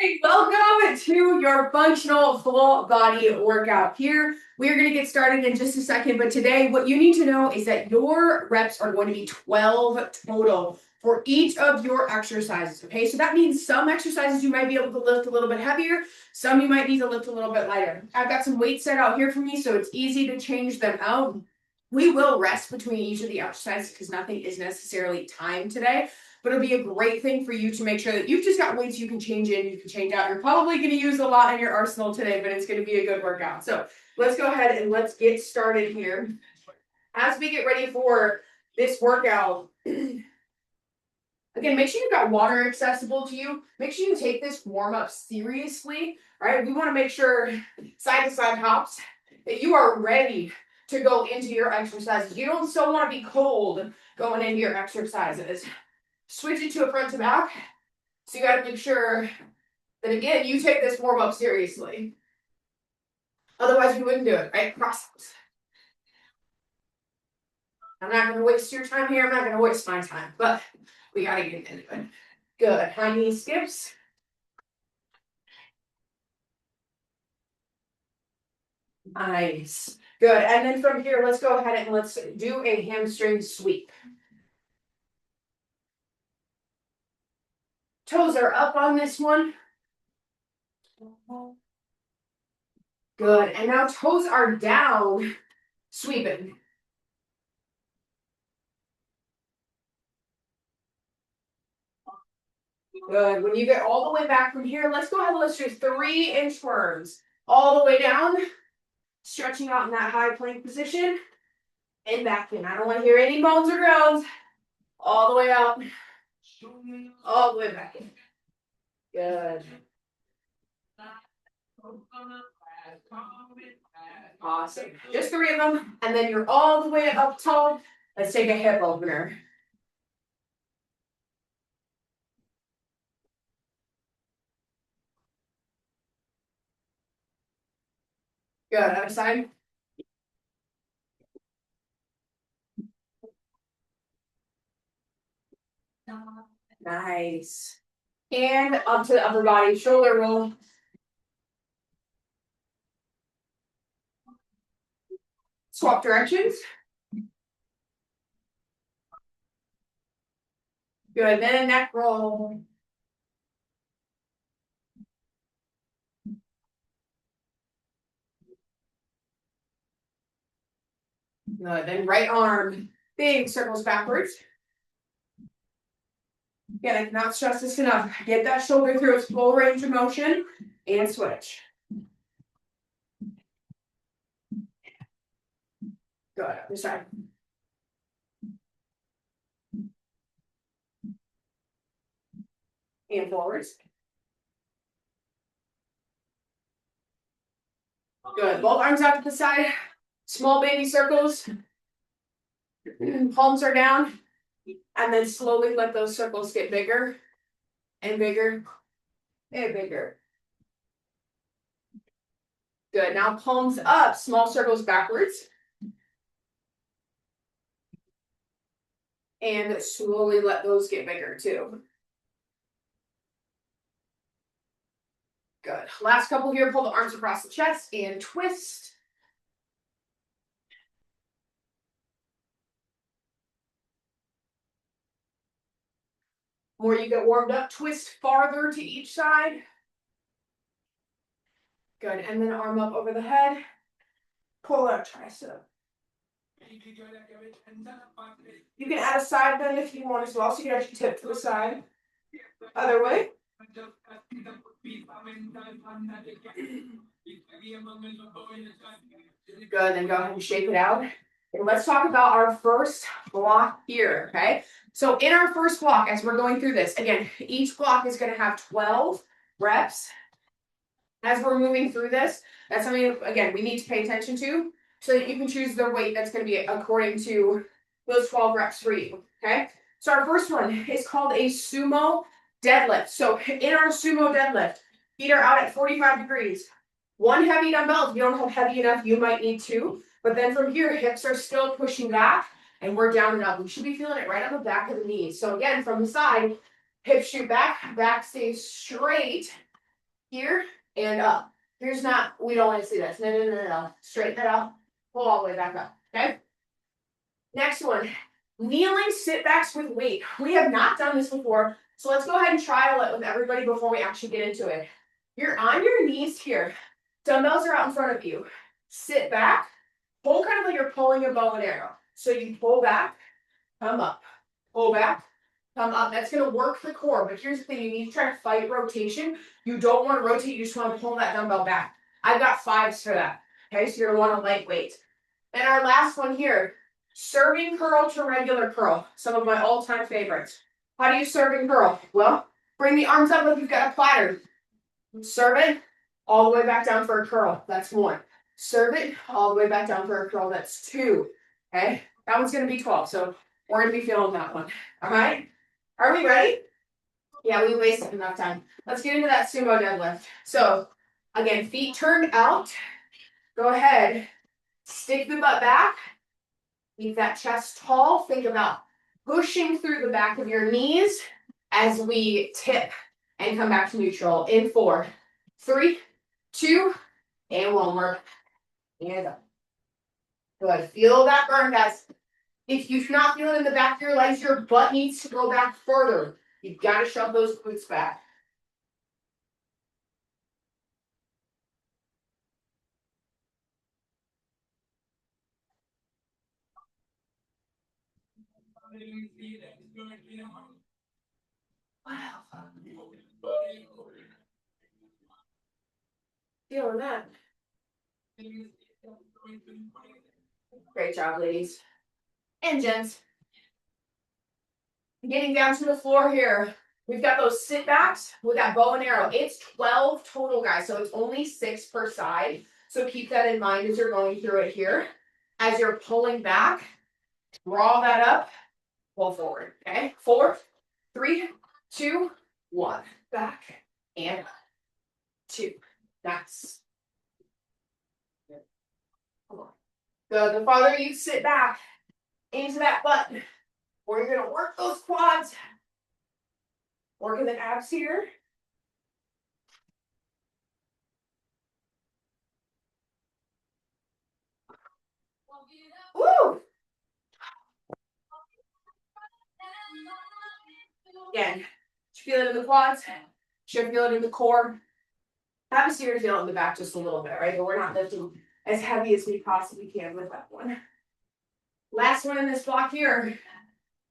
Hey, welcome to your functional full body workout. Here, we are going to get started in just a second, but today what you need to know is that your reps are going to be 12 total for each of your exercises, okay? So that means some exercises you might be able to lift a little bit heavier, some you might need to lift a little bit lighter. I've got some weights set out here for me, so it's easy to change them out. We will rest between each of the exercises because nothing is necessarily timed today. But it'll be a great thing for you to make sure that you've just got weights you can change in, you can change out. You're probably going to use a lot in your arsenal today, but it's going to be a good workout. So let's go ahead and let's get started here. As we get ready for this workout, again, make sure you've got water accessible to you. Make sure you take this warm up seriously, right? We want to make sure side to side hops that you are ready to go into your exercises. You don't still want to be cold going into your exercises. Switch it to a front to back. So you got to make sure that, again, you take this warm up seriously. Otherwise, we wouldn't do it, right? Cross. I'm not going to waste your time here. I'm not going to waste my time, but we got to get into it. Good. High knee skips. Nice. Good. And then from here, let's go ahead and let's do a hamstring sweep. Toes are up on this one. Good. And now toes are down, sweeping. Good. When you get all the way back from here, let's go ahead and let's do 3 inchworms. All the way down, stretching out in that high plank position, and back in. I don't want to hear any moans or groans. All the way out, all the way back in. Good. Awesome. Just 3 of them, and then you're all the way up tall. Let's take a hip opener. Good. Other side. Nice. And up to the upper body, shoulder roll. Swap directions. Good. Then a neck roll. Good. Then right arm, big circles backwards. Again, I cannot stress this enough. Get that shoulder through its full range of motion and switch. Good. Other side. And forwards. Good. Both arms out to the side. Small baby circles. Palms are down. And then slowly let those circles get bigger and bigger and bigger. Good. Now palms up, small circles backwards. And slowly let those get bigger too. Good. Last couple here, pull the arms across the chest and twist. More you get warmed up, twist farther to each side. Good. And then arm up over the head. Pull out tricep. You can add a side bend if you want as well, so you can actually tip to the side. Other way. Good, then go ahead and shake it out. And let's talk about our first block here, okay? So in our first block, as we're going through this, again, each block is going to have 12 reps. As we're moving through this, that's something, again, we need to pay attention to so that you can choose the weight that's going to be according to those 12 reps for you, okay? So our first one is called a sumo deadlift. So in our sumo deadlift, feet are out at 45 degrees. 1 heavy dumbbell. If you don't have heavy enough, you might need 2. But then from here, hips are still pushing back, and we're down and up. We should be feeling it right on the back of the knees. So again, from the side, Hips shoot back, back stays straight here and up. Here's not, we don't want to see this. No. Straighten that out. Pull all the way back up. Okay? Next one. Kneeling sit backs with weight. We have not done this before, so let's go ahead and trial it with everybody before we actually get into it. You're on your knees here. Dumbbells are out in front of you. Sit back. Pull kind of like you're pulling a bow and arrow. So you pull back, come up. Pull back, come up. That's going to work the core, but here's the thing. You need to try to fight rotation. You don't want to rotate. You just want to pull that dumbbell back. I've got 5s for that. Okay, so you're going to want a lightweight. And our last one here. Serving curl to regular curl. Some of my all-time favorites. How do you serve and curl? Well, bring the arms up like you've got a platter. Serve it all the way back down for a curl. That's 1. Serve it all the way back down for a curl. That's 2. Okay? That one's going to be 12. So we're going to be feeling that one. All right? Are we ready? Yeah, we wasted enough time. Let's get into that sumo deadlift. So, again, feet turned out. Go ahead. Stick the butt back. Keep that chest tall. Think about pushing through the back of your knees as we tip and come back to neutral in 4, 3, 2, and 1 more. And up. Good. Feel that burn, guys. If you not feel it in the back of your legs, your butt needs to go back further. You've got to shove those glutes back. Wow. Feeling that. Great job, ladies. And gents. Getting down to the floor here. We've got those sit backs with that bow and arrow. It's 12 total, guys, so it's only 6 per side. So keep that in mind as you're going through it here. As you're pulling back, draw that up, pull forward. Okay, 4, 3, 2, 1. Back and 2. Nice. Come on. Good. The farther you sit back into that butt, or you're going to work those quads. Working the abs here. Woo! Again, should feel it in the quads. Should feel it in the core. Have a serious feel in the back just a little bit, right? But we're not lifting as heavy as we possibly can with that one. Last one in this block here.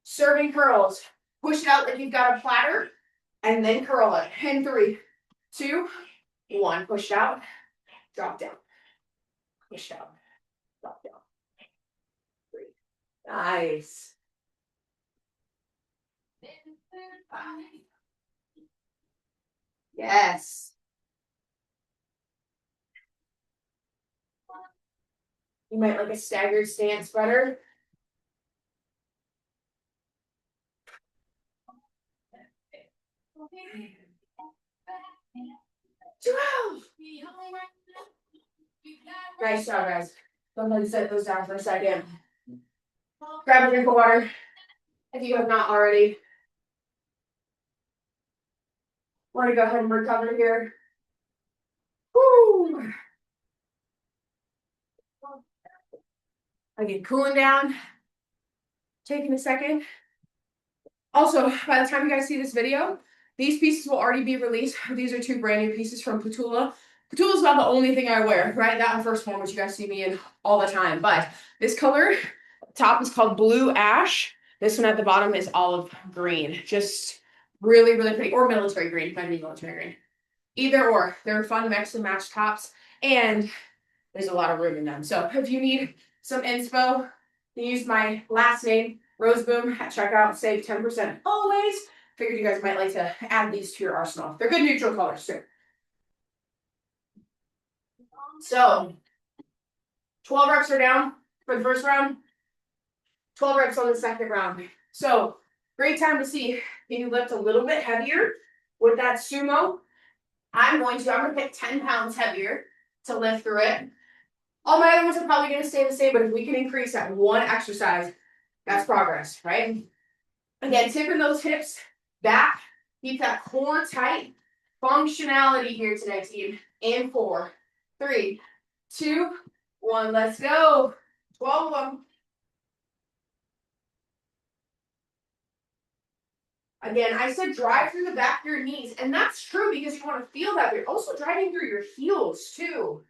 Serving curls. Push it out like you've got a platter. And then curl it. In 3, 2, 1. Push out. Drop down. Push out. Drop down. 3. Nice. 5. Yes. You might like a staggered stance better. 12. Nice job, guys. Go ahead and set those down for a second. Grab a drink of water if you have not already. We're going to go ahead and recover here. Woo! Again, cooling down. Taking a second. Also, by the time you guys see this video, these pieces will already be released. These are 2 brand new pieces from Petula. Petula is about the only thing I wear, right? That first one, which you guys see me in all the time. But this color, top is called Blue Ash. This one at the bottom is olive green. Just really, really pretty. Or military green. Might be military green. Either or. They're fun mix and match tops. And there's a lot of room in them. So if you need some inspo, you use my last name, Roseboom, at checkout. Save 10% always. Figured you guys might like to add these to your arsenal. They're good neutral colors too. So 12 reps are down for the first round. 12 reps on the second round. So great time to see, can you lift a little bit heavier with that sumo? I'm going to pick 10 pounds heavier to lift through it. All my other ones are probably going to stay the same, but if we can increase that one exercise, that's progress, right? Again, tipping those hips back Keep that core tight. Functionality here today, team. In 4, 3, 2, 1. Let's go. 12 of them. Again, I said drive through the back of your knees, and that's true because you want to feel that, but you're also driving through your heels too.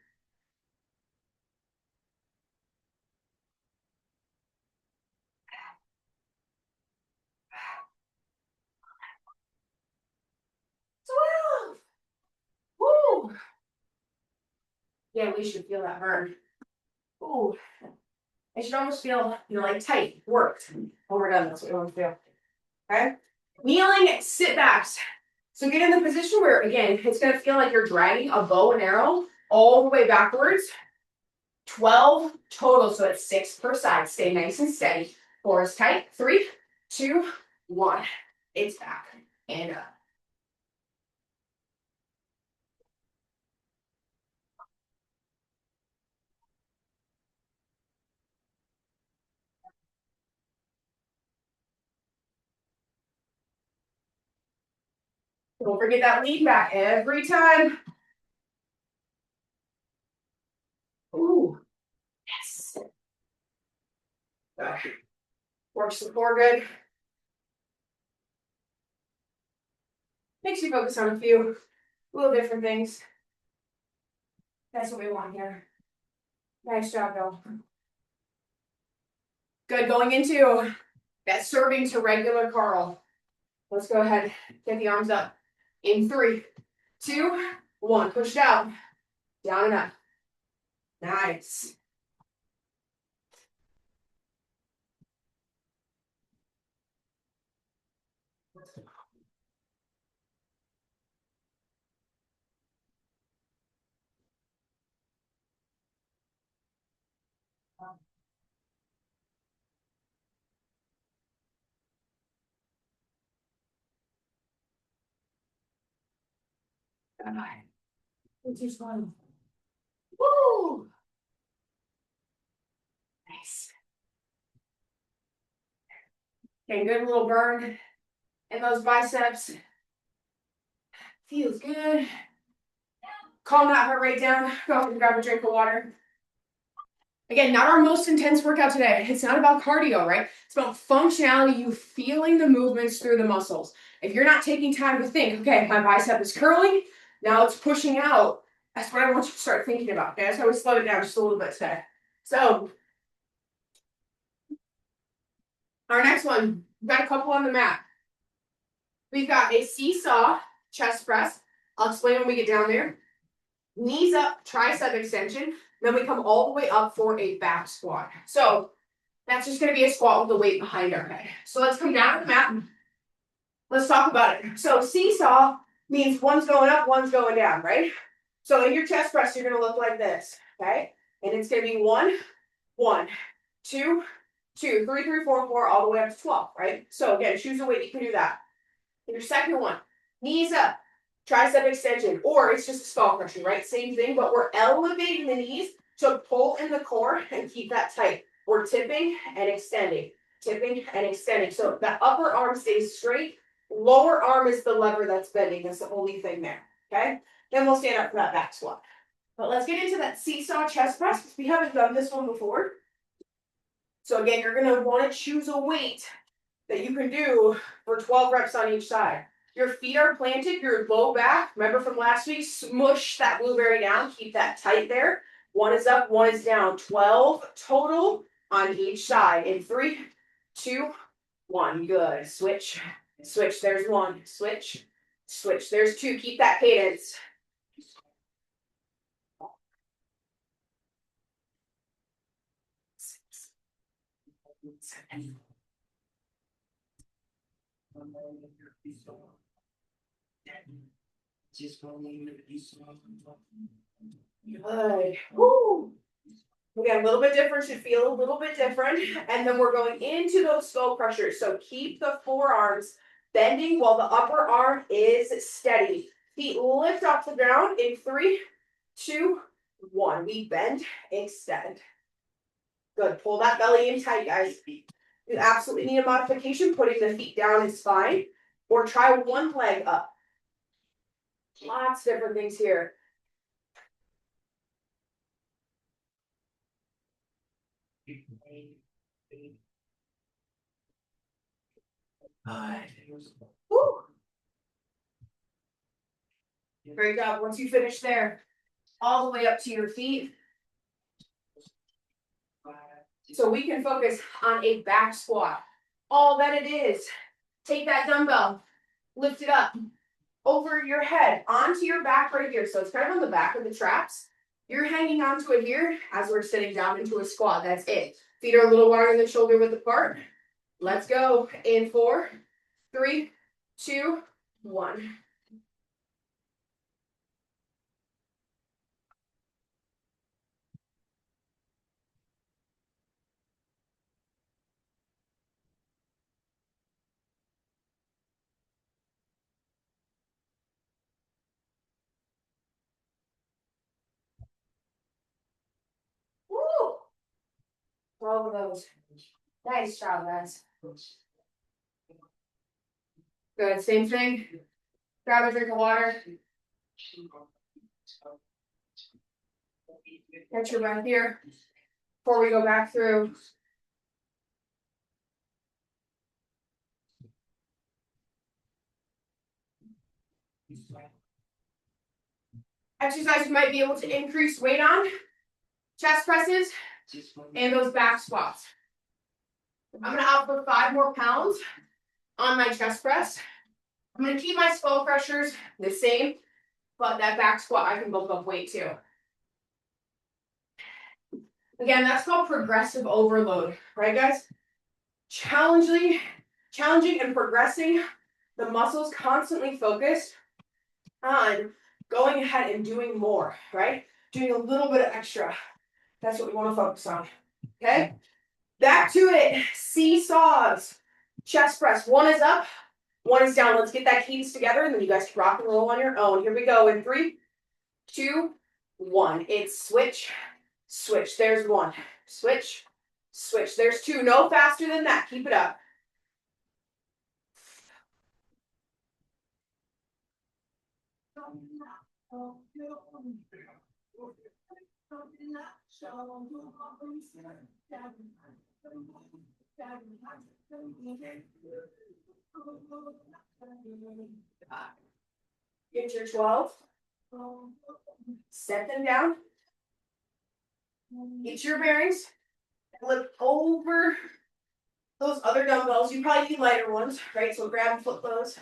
Woo! Yeah, we should feel that burn. Ooh. It should almost feel, like tight, worked. When we're done, that's what we want to feel. Okay? Kneeling sit backs. So get in the position where, again, it's going to feel like you're dragging a bow and arrow all the way backwards. 12 total, so it's 6 per side. Stay nice and steady. 4 is tight. 3, 2, 1. It's back and up. Don't forget that lean back every time. Ooh, yes. Good. Works the core good. Makes you focus on a few little different things. That's what we want here. Nice job, Bill. Good, going into that serving to regular Carl. Let's go ahead, get the arms up. In 3, 2, 1. Push down. Down and up. Nice. It's just fun. Woo! Nice. Okay, good little burn in those biceps. Feels good. Calm that heart rate down. Go ahead and grab a drink of water. Again, not our most intense workout today. It's not about cardio, right? It's about functionality, you feeling the movements through the muscles. If you're not taking time to think, okay, my bicep is curling, now it's pushing out. That's what I want you to start thinking about. Okay, that's why we slowed it down just a little bit today. So, our next one, we've got a couple on the mat. We've got a seesaw chest press. I'll explain when we get down there. Knees up, tricep extension. Then we come all the way up for a back squat. So that's just going to be a squat with the weight behind our head. So let's come down to the mat. Let's talk about it. So seesaw means one's going up, one's going down, right? So in your chest press, you're going to look like this, okay? And it's going to be 1, 1, 2, 2, 3, 3, 4, 4, all the way up to 12, right? So again, choose a weight, you can do that. In your second one, knees up, tricep extension, or it's just a skull crusher, right? Same thing, but we're elevating the knees to pull in the core and keep that tight. We're tipping and extending, tipping and extending. So the upper arm stays straight, lower arm is the lever that's bending. That's the only thing there, okay? Then we'll stand up for that back squat. But let's get into that seesaw chest press because we haven't done this one before. So again, you're going to want to choose a weight that you can do for 12 reps on each side. Your feet are planted, your low back, remember from last week, smush that blueberry down, keep that tight there. 1 is up, 1 is down. 12 total on each side. In 3, 2, 1. Good. Switch, switch. There's 1. Switch, switch. There's 2. Keep that cadence. Good. Woo. Again, a little bit different, should feel a little bit different. And then we're going into those skull crushers. So keep the forearms bending while the upper arm is steady. Feet lift off the ground in 3, 2, 1. We bend, extend. Good. Pull that belly in tight, guys. You absolutely need a modification. Putting the feet down is fine. or try one leg up. Lots of different things here. Woo. Great job. Once you finish there, all the way up to your feet. So we can focus on a back squat. All that it is, take that dumbbell, lift it up over your head, onto your back right here. So it's kind of on the back of the traps. You're hanging onto it here as we're sitting down into a squat. That's it. Feet are a little wider than shoulder width apart. Let's go in 4, 3, 2, 1. Woo! 12 of those. Nice job, guys. Good. Same thing. Grab a drink of water. Catch your breath here before we go back through. Exercise you might be able to increase weight on. Chest presses and those back squats. I'm going to opt for 5 more pounds on my chest press. I'm going to keep my skull crushers the same, but that back squat I can bulk up weight too. Again, that's called progressive overload, right guys? Challenging and progressing the muscles, constantly focused on going ahead and doing more, right? Doing a little bit of extra. That's what we want to focus on, okay? Back to it, seesaws. Chest press, 1 is up, 1 is down. Let's get that keys together and then you guys can rock and roll on your own. Here we go in 3, 2, 1. It's switch, switch. There's 1. Switch, switch. There's 2. No faster than that. Keep it up. Get your 12. Set them down. Get your bearings. Flip over those other dumbbells. You probably need lighter ones, right? So grab and flip those.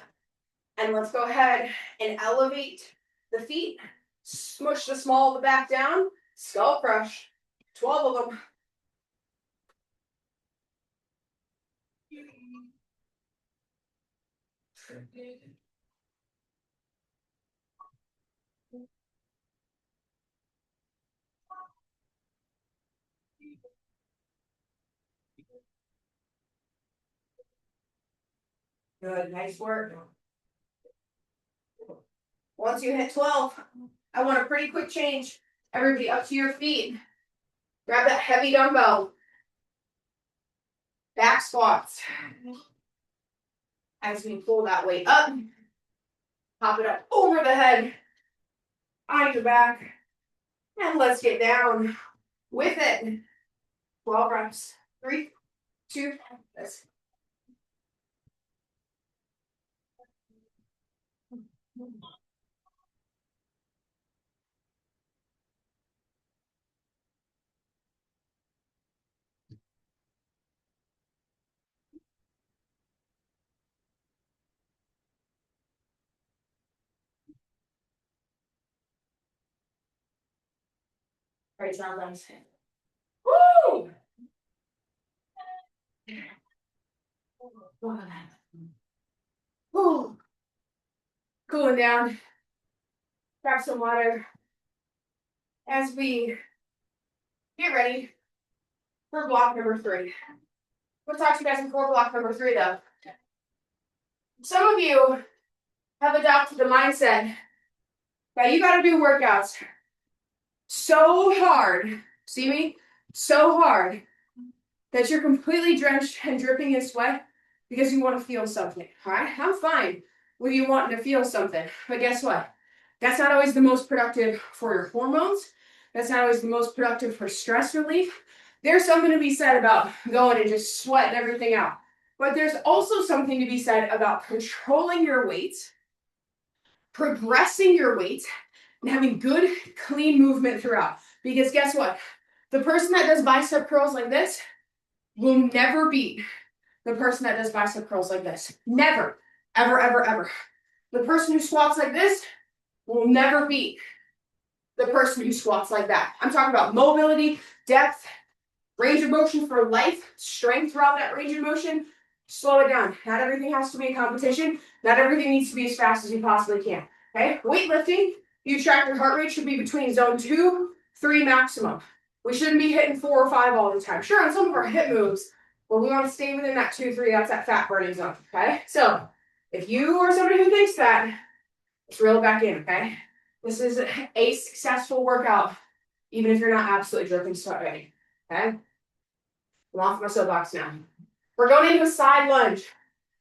And let's go ahead and elevate the feet. Smush the small of the back down. Skull crush. 12 of them. Good, nice work. Once you hit 12, I want a pretty quick change. Everybody up to your feet. Grab that heavy dumbbell. Back squats. As we pull that weight up, pop it up over the head, on your back, and let's get down with it. 12 reps. 3, 2, let's. Right down, guys. Woo! Woo! Cooling down. Grab some water as we get ready for block number 3. We'll talk to you guys before block number 3, though. Some of you have adopted the mindset that you got to do workouts so hard, see me? So hard that you're completely drenched and dripping in sweat because you want to feel something. All right, I'm fine with you wanting to feel something, but guess what? That's not always the most productive for your hormones. That's not always the most productive for stress relief. There's something to be said about going and just sweating everything out. But there's also something to be said about controlling your weights, progressing your weight, and having good, clean movement throughout. Because guess what? The person that does bicep curls like this will never beat the person that does bicep curls like this. Never, ever, ever, ever. The person who squats like this will never beat the person who squats like that. I'm talking about mobility, depth, range of motion for life, strength throughout that range of motion. Slow it down. Not everything has to be a competition. Not everything needs to be as fast as you possibly can. Okay? Weightlifting, you track your heart rate should be between zone 2, 3 maximum. We shouldn't be hitting 4 or 5 all the time. Sure, on some of our hip moves, but we want to stay within that 2, 3. That's that fat burning zone. Okay? So if you are somebody who thinks that, let's reel it back in. Okay? This is a successful workout, even if you're not absolutely dripping sweat ready. Okay? I'm off my soapbox now. We're going into a side lunge.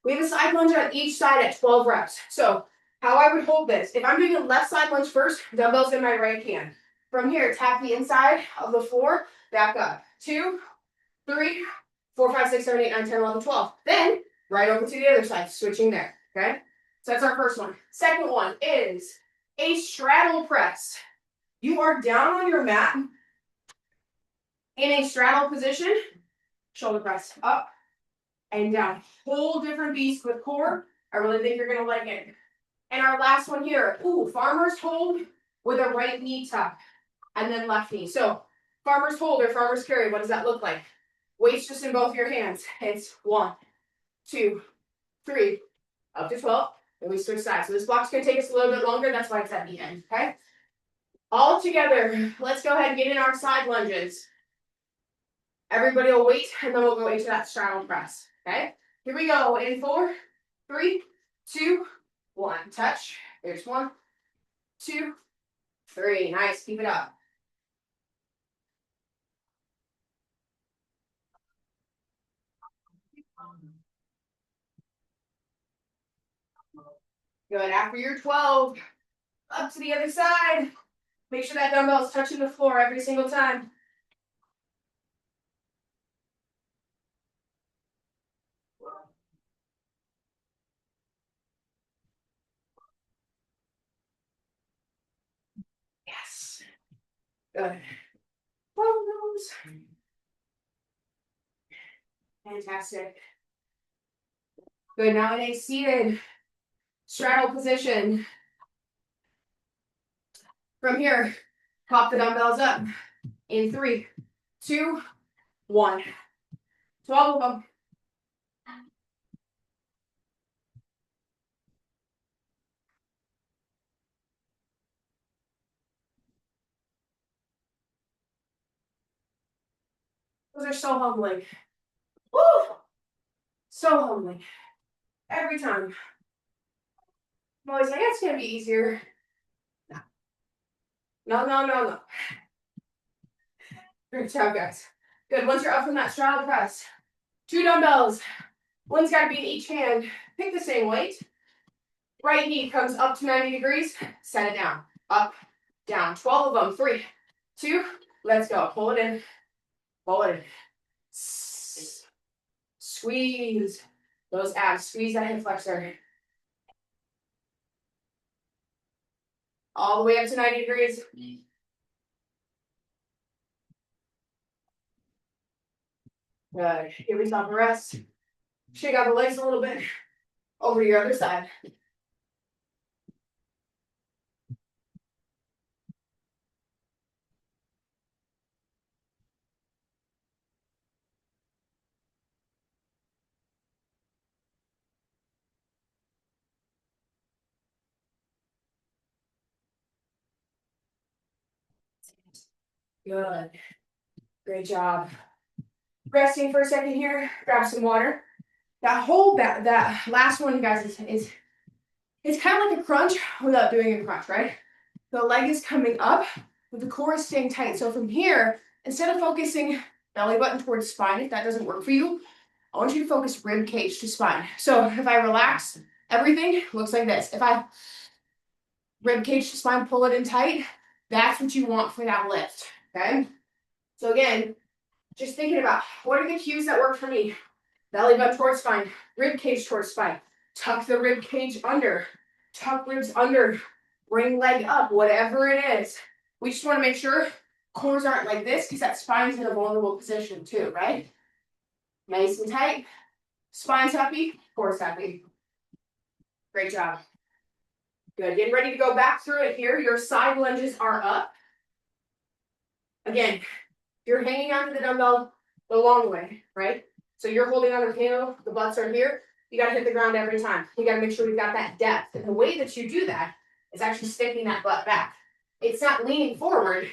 We have a side lunge on each side at 12 reps. So how I would hold this, if I'm doing a left side lunge first, dumbbells in my right hand. From here, tap the inside of the floor, back up. 2, 3, 4, 5, 6, 7, 8, 9, 10, 11, 12. Then right over to the other side, switching there. Okay? So that's our first one. Second one is a straddle press. You are down on your mat in a straddle position. Shoulder press up and down. Whole different beast with core. I really think you're going to like it. And our last one here. Ooh, farmer's hold with a right knee tuck and then left knee. So farmer's hold or farmer's carry, what does that look like? Weights just in both your hands. It's 1, 2, 3, up to 12. And we switch sides. So this block's going to take us a little bit longer. That's why it's at the end. Okay? All together, let's go ahead and get in our side lunges. Everybody will wait, and then we'll go into that straddle press. Okay? Here we go. In 4, 3, 2, 1. Touch. There's 1, 2, 3. Nice. Keep it up. Good. After your 12, up to the other side. Make sure that dumbbell is touching the floor every single time. Yes. Good. Follow those. Fantastic. Good. Now in a seated straddle position. From here, pop the dumbbells up. In 3, 2, 1. 12 of them. Those are so humbling. Woo! So humbling. Every time. I'm always like, it's going to be easier. No, no, no, no. Great job, guys. Good. Once you're up from that straddle press, 2 dumbbells. One's got to be in each hand. Pick the same weight. Right knee comes up to 90 degrees. Set it down. Up, down. 12 of them. 3, 2, let's go. Pull it in. Pull it in. Squeeze those abs. Squeeze that hip flexor. All the way up to 90 degrees. Good. Give yourself a rest. Shake out the legs a little bit. Over to your other side. Good. Great job. Resting for a second here. Grab some water. That whole that last one, guys, is it's kind of like a crunch without doing a crunch, right? The leg is coming up, but the core is staying tight. So from here, instead of focusing belly button towards spine, if that doesn't work for you, I want you to focus rib cage to spine. So if I relax, everything looks like this. If I rib cage to spine, pull it in tight, that's what you want for that lift, okay? So again, just thinking about what are the cues that work for me? Belly button towards spine, rib cage towards spine, tuck the rib cage under, tuck ribs under, bring leg up, whatever it is. We just want to make sure cores aren't like this because that spine's in a vulnerable position too, right? Nice and tight. Spine's happy, core's happy. Great job. Good. Getting ready to go back through it here. Your side lunges are up. Again, you're hanging onto the dumbbell the long way, right? So you're holding on to the handle, the butts are here. You got to hit the ground every time. You got to make sure we've got that depth. And the way that you do that is actually sticking that butt back. It's not leaning forward,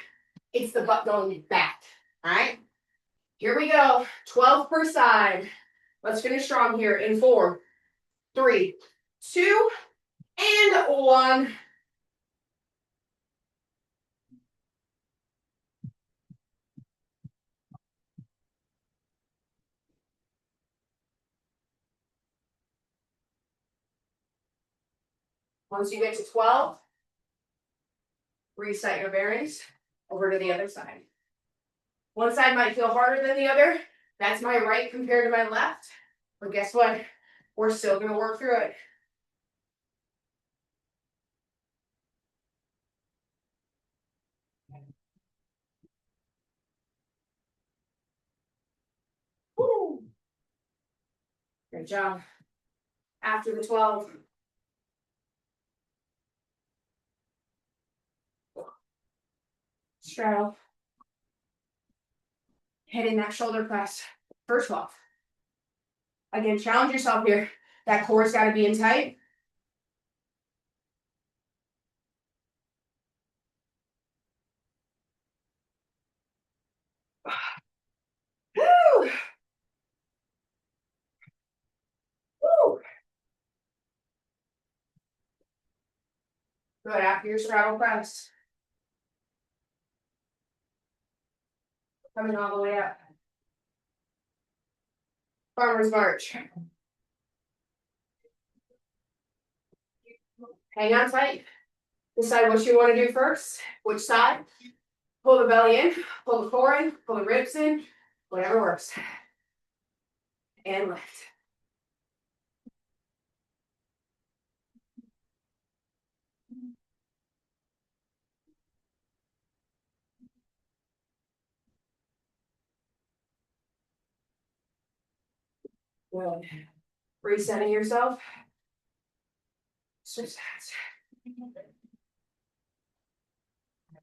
it's the butt going back. All right? Here we go. 12 per side. Let's finish strong here in 4, 3, 2, and 1. Once you get to 12, reset your bearings over to the other side. One side might feel harder than the other. That's my right compared to my left. But guess what? We're still going to work through it. Woo. Great job. After the 12. Straddle. Hitting that shoulder press. First 12. Again, challenge yourself here. That core's got to be in tight. Woo. Woo. Good. After your straddle press. Coming all the way up. Farmer's march. Hang on tight. Decide what you want to do first. Which side. Pull the belly in. Pull the core in. Pull the ribs in. Whatever works. And lift. Good. Resetting yourself. Switch sides.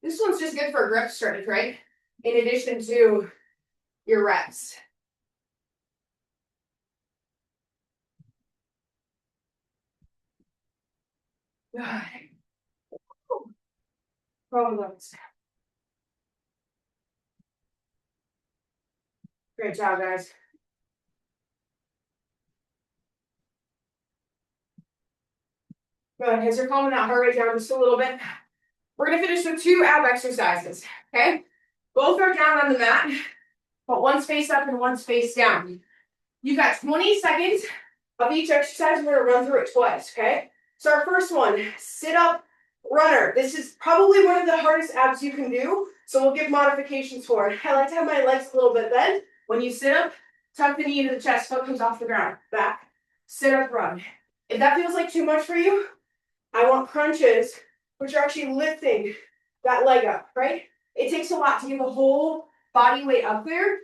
This one's just good for grip strength, right? In addition to your reps. Good. Problems. Great job, guys. Good. As you're calming that heart rate down just a little bit, we're going to finish with 2 ab exercises, okay? Both are down on the mat, but one's face up and one's face down. You've got 20 seconds of each exercise. We're going to run through it twice, okay? So our first one, sit up runner. This is probably one of the hardest abs you can do, so we'll give modifications for it. I like to have my legs a little bit bent. When you sit up, tuck the knee into the chest, foot comes off the ground, back, sit up, run. If that feels like too much for you, I want crunches, which are actually lifting that leg up, right? It takes a lot to get the whole body weight up there.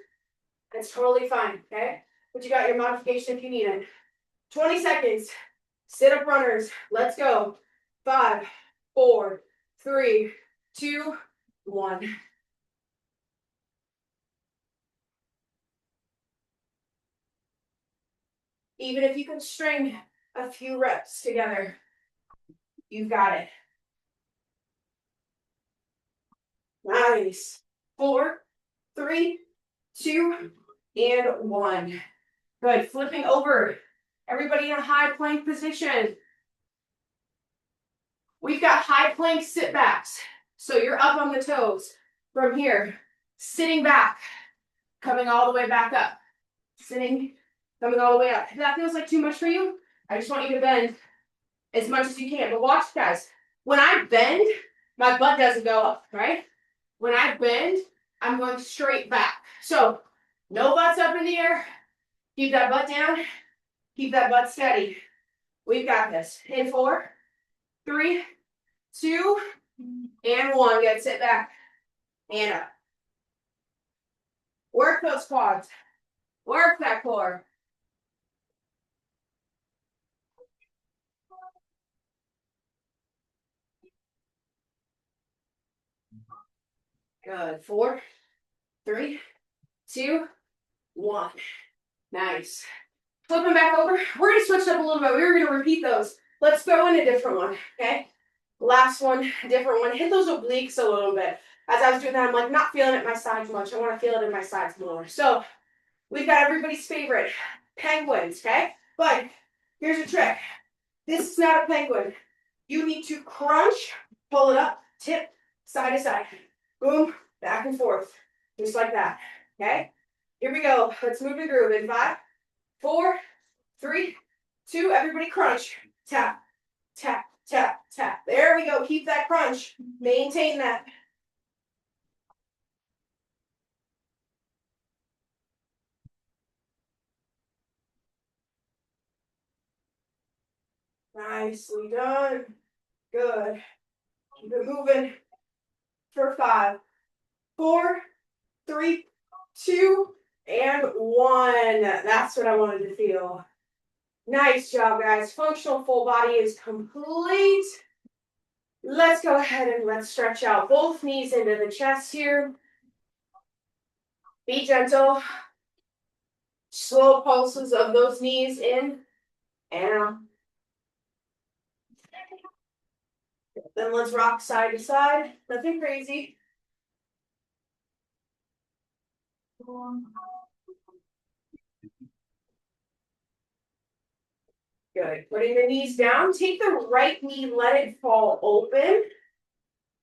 That's totally fine, okay? But you got your modification if you need it. 20 seconds. Sit up runners. Let's go. 5, 4, 3, 2, 1. Even if you can string a few reps together, you've got it. Nice. 4, 3, 2, and 1. Good. Flipping over. Everybody in a high plank position. We've got high plank sit backs. So you're up on the toes from here. Sitting back. Coming all the way back up. Sitting Coming all the way up. If that feels like too much for you, I just want you to bend as much as you can. But watch, guys. When I bend, my butt doesn't go up, right? When I bend, I'm going straight back. So no butts up in the air. Keep that butt down. Keep that butt steady. We've got this. In 4, 3, 2, and 1. Good. Sit back. And up. Work those quads. Work that core. Good. 4, 3, 2, 1. Nice. Flipping back over. We're going to switch up a little bit. We're going to repeat those. Let's throw in a different one. Okay. Last one, different one. Hit those obliques a little bit. As I was doing that, I'm like not feeling it in my sides much. I want to feel it in my sides more. So we've got everybody's favorite, penguins, okay? But here's a trick. This is not a penguin. You need to crunch, pull it up, tip, side to side. Boom, back and forth. Just like that, okay? Here we go. Let's move the groove in 5, 4, 3, 2. Everybody crunch. Tap, tap, tap, tap. There we go. Keep that crunch. Maintain that. Nicely done. Good. Keep it moving for 5, 4, 3, 2, and 1. That's what I wanted to feel. Nice job, guys. Functional full body is complete. Let's go ahead and let's stretch out both knees into the chest here. Be gentle. Slow pulses of those knees in and out. Then let's rock side to side. Nothing crazy. Good. Putting the knees down. Take the right knee, let it fall open.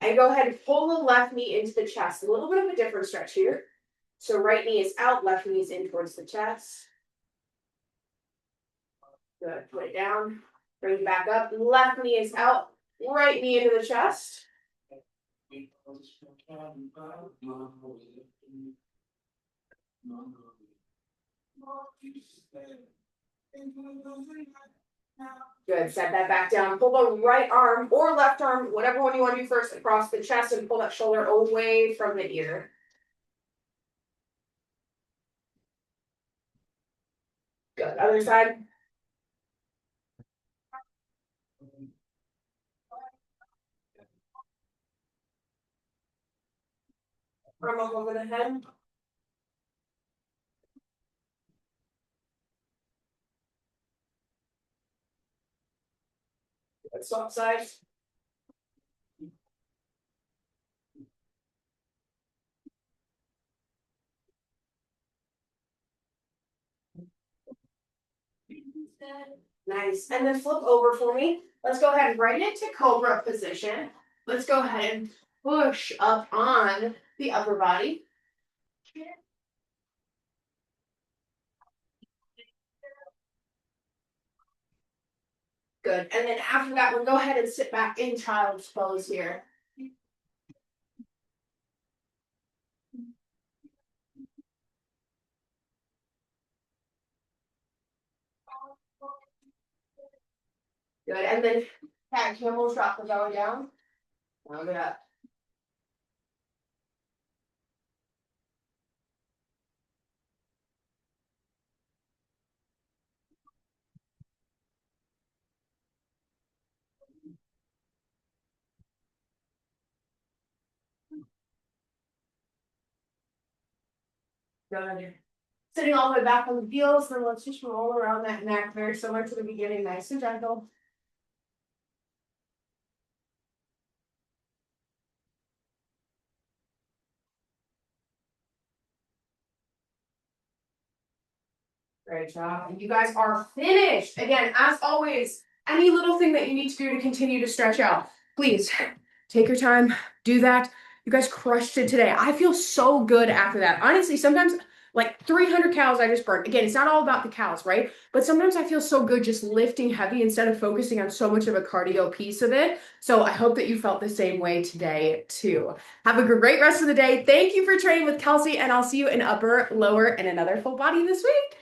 And go ahead and pull the left knee into the chest. A little bit of a different stretch here. So right knee is out, left knee is in towards the chest. Good. Put it down. Bring it back up. Left knee is out, right knee into the chest. Good. Set that back down. Pull the right arm or left arm, whatever one you want to do first, across the chest and pull that shoulder away from the ear. Good. Other side. Arm up over the head. Good. Swap sides. Nice. And then flip over for me. Let's go ahead and right into cobra position. Let's go ahead and push up on the upper body. Good. And then after that, we'll go ahead and sit back in child's pose here. Good. And then cat camel, drop the belly down. Round it up. Good. Sitting all the way back on the heels, then let's just roll around that neck, very similar to the beginning, nice and gentle. Great job. And you guys are finished. Again, as always, any little thing that you need to do to continue to stretch out, please take your time, do that. You guys crushed it today. I feel so good after that. Honestly, sometimes like 300 calories I just burned. Again, it's not all about the calories, right? But sometimes I feel so good just lifting heavy instead of focusing on so much of a cardio piece of it. So I hope that you felt the same way today too. Have a great rest of the day. Thank you for training with Kelsey, and I'll see you in upper, lower, and another full body this week.